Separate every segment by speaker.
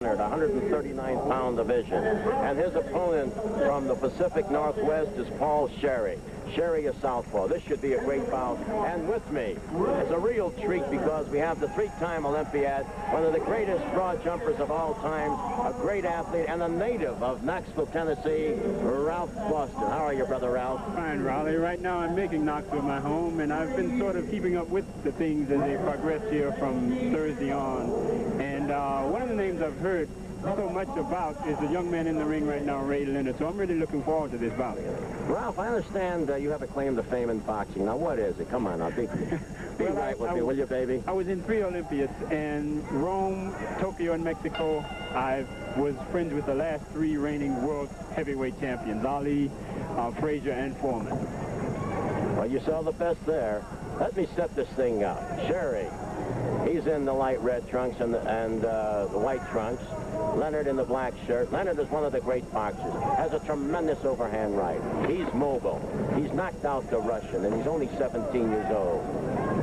Speaker 1: 139-pound division. And his opponent from the Pacific Northwest is Cherri. Cherri is southpaw. This should be a great bout. And with me, it's a real treat because we have the three-time Olympiad, one of the greatest broad jumpers of all time, a great athlete, and a native of Knoxville, Tennessee, Ralph Boston. How are you, Brother Ralph?
Speaker 2: Fine, Raleigh. Right now I'm making Knoxville my home, and I've been sort of keeping up with the things as they progress here from Thursday on. And one of the names I've heard so much about is the young man in the ring right now, Ray Leonard. So I'm really looking forward to this bout.
Speaker 1: Ralph, I understand you have a claim to fame in boxing. Now, what is it? Come on, I'll be right with me, will you, baby?
Speaker 2: I was in 3 Olympiads, and Rome, Tokyo, and Mexico. I was friends with the last 3 reigning world heavyweight champions, Ali, Frazier, and Foreman.
Speaker 1: Well, you saw the best there. Let me set this thing up. Cherri, he's in the light red trunks and the white trunks. Leonard in the black shirt. Leonard is one of the great boxers. Has a tremendous overhand right. He's mobile. He's knocked out the Russian, and he's only 17 years old.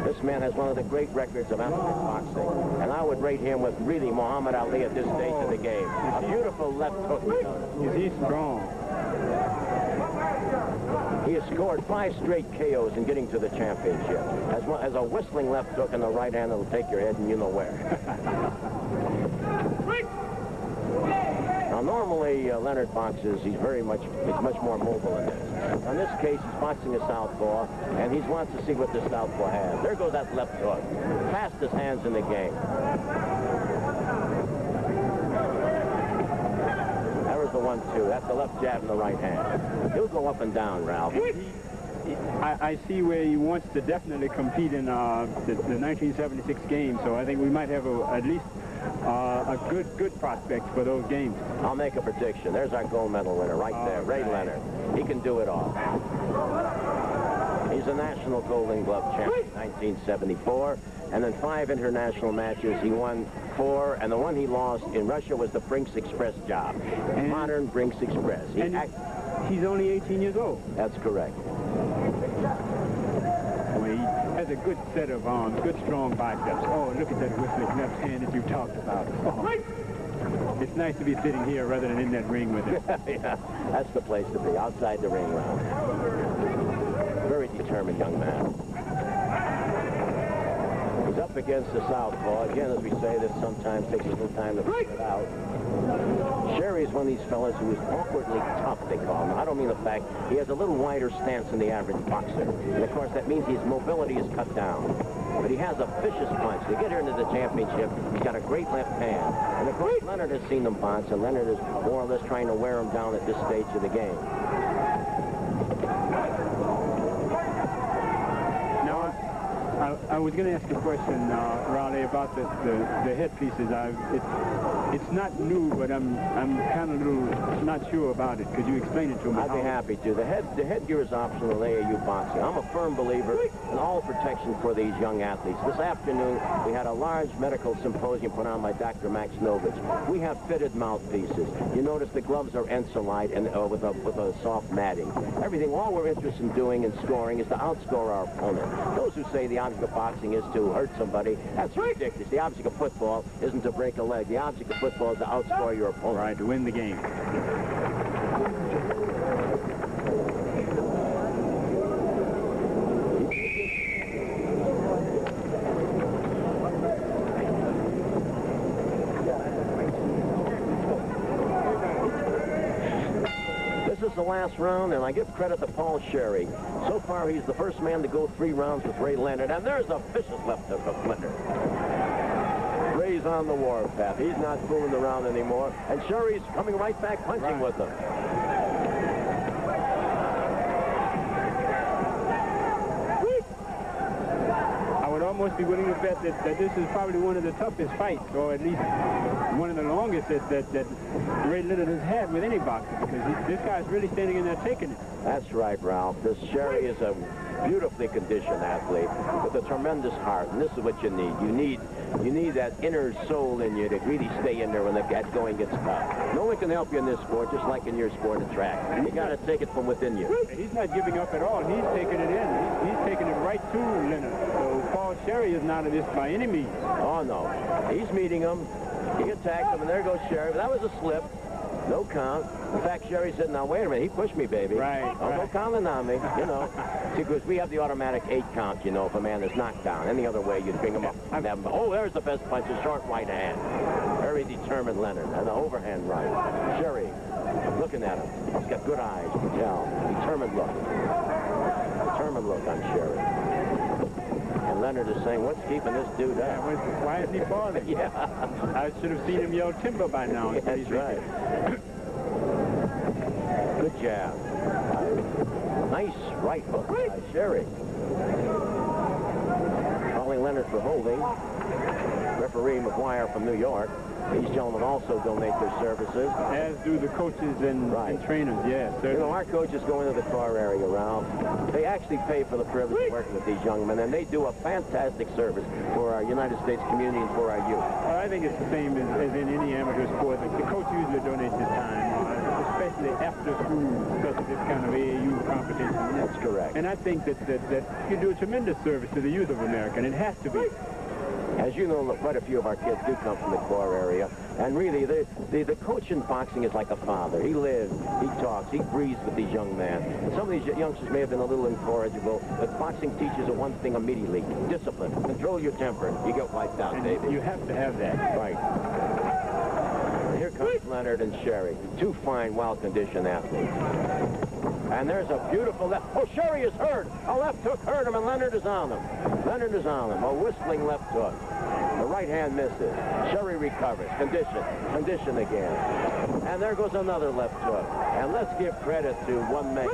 Speaker 1: This man has one of the great records of amateur boxing, and I would rate him with really Muhammad Ali at this stage of the game. A beautiful left hook.
Speaker 2: Is he strong?
Speaker 1: He has scored 5 straight KOs in getting to the championship. Has a whistling left hook in the right hand that'll take your head and you know where. Now, normally, Leonard boxes, he's much more mobile in this. In this case, he's boxing a southpaw, and he wants to see what the southpaw has. There goes that left hook. Fastest hands in the game. There's the 1-2. That's the left jab in the right hand. He'll go up and down, Ralph.
Speaker 2: I see where he wants to definitely compete in the 1976 games, so I think we might have at least a good prospect for those games.
Speaker 1: I'll make a prediction. There's our gold medal winner right there, Ray Leonard. He can do it all. He's a national Golden Glove champion in 1974, and in 5 international matches, he won 4, and the one he lost in Russia was the Brinks Express job. Modern Brinks Express.
Speaker 2: He's only 18 years old.
Speaker 1: That's correct.
Speaker 2: Well, he has a good set of arms, good strong biceps. Oh, look at that whistling left hand that you talked about. Oh. It's nice to be sitting here rather than in that ring with him.
Speaker 1: Yeah, that's the place to be, outside the ring round. Very determined young man. He's up against the southpaw. Again, as we say, this sometimes takes a little time to figure it out. Cherri is one of these fellas who is awkwardly tough, they call him. I don't mean the fact he has a little wider stance than the average boxer. And, of course, that means his mobility is cut down. But he has a vicious punch. To get here into the championship, he's got a great left hand. And, of course, Leonard has seen them box, and Leonard is more or less trying to wear him down at this stage of the game.
Speaker 2: I was going to ask a question, Raleigh, about the headpieces. It's not new, but I'm kind of a little not sure about it. Could you explain it to me?
Speaker 1: I'd be happy to. The headgear is optional in AAU boxing. I'm a firm believer in all protection for these young athletes. This afternoon, we had a large medical symposium put on by Dr. Max Novich. We have fitted mouthpieces. You notice the gloves are Ensolite and with a soft matting. Everything, all we're interested in doing in scoring is to outscore our opponent. Those who say the object of boxing is to hurt somebody, that's ridiculous. The object of football isn't to break a leg. The object of football is to outscore your opponent.
Speaker 2: Right, to win the game.
Speaker 1: This is the last round, and I give credit to Cherri. So far, he's the first man to go 3 rounds with Ray Leonard, and there's a vicious left hook of Leonard. Ray's on the warpath. He's not fooling around anymore, and Cherri's coming right back punching with him.
Speaker 2: I would almost be willing to bet that this is probably one of the toughest fights, or at least one of the longest that Ray Leonard has had with any boxer, because this guy's really standing in there taking it.
Speaker 1: That's right, Ralph. This Cherri is a beautifully conditioned athlete with a tremendous heart, and this is what you need. You need that inner soul in you to really stay in there when the going gets tough. No one can help you in this sport, just like in your sport of track. You got to take it from within you.
Speaker 2: He's not giving up at all. He's taking it in. He's taking it right to Leonard. So Cherri is not of this by any means.
Speaker 1: Oh, no. He's meeting him. He attacked him, and there goes Cherri. That was a slip. No count. In fact, Cherri said, now, wait a minute. He pushed me, baby.
Speaker 2: Right.
Speaker 1: Oh,
Speaker 2: right.
Speaker 1: no counting on me, you know. See, because we have the automatic 8 count, you know, if a man is knocked down. Any other way, you'd bring him up and have him. Oh, there's the best punch, a short right hand. Very determined Leonard. And the overhand right. Cherri, looking at him. He's got good eyes, you can tell. Determined look. Determined look on Cherri. And Leonard is saying, what's keeping this dude up?
Speaker 2: Why isn't he falling?
Speaker 1: Yeah.
Speaker 2: I should have seen him yell timber by now.
Speaker 1: Yeah, that's right. Good jab. Nice right hook by Cherri. Calling Leonard for holding. Referee McGuire from New York. These gentlemen also donate their services.
Speaker 2: As do the coaches and trainers, yes.
Speaker 1: You know, our coaches go into the car area, Ralph. They actually pay for the privilege of working with these young men, and they do a fantastic service for our United States community and for our youth.
Speaker 2: Well, I think it's the same as in any amateur sport. The coach usually donates his time, especially after school, because of this kind of AAU competition.
Speaker 1: That's correct.
Speaker 2: And I think that you do a tremendous service to the youth of America, and it has to be.
Speaker 1: As you know, quite a few of our kids do come from the core area. And really, the coach in boxing is like a father. He lives, he talks, he breathes with these young men. And some of these youngsters may have been a little incorrigible, but boxing teaches one thing immediately. Discipline. Control your temper. You get wiped out, baby.
Speaker 2: You have to have that.
Speaker 1: Right. And here comes Leonard and Cherri. Two fine, well-conditioned athletes. And there's a beautiful left. Oh, Cherri is hurt. A left hook hurt him, and Leonard is on him. Leonard is on him. A whistling left hook. The right hand misses. Cherri recovers. Condition again. And there goes another left hook. And let's give credit to one man.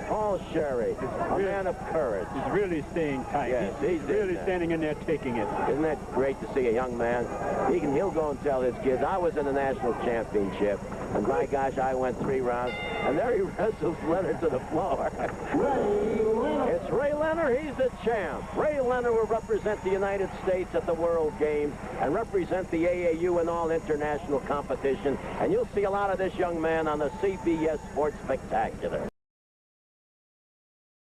Speaker 1: Paul Cherri, a man of courage.
Speaker 2: He's really staying tight.
Speaker 1: Yes,
Speaker 2: he's really standing in there taking it.
Speaker 1: Isn't that great to see a young man? He'll go and tell his kids, I was in the national championship, and by gosh, I went 3 rounds, and there he wrestles Leonard to the floor. It's Ray Leonard. He's the champ. Ray Leonard will represent the United States at the World Games and represent the AAU in all international competition, and you'll see a lot of this young man on the CBS Sports Spectacular.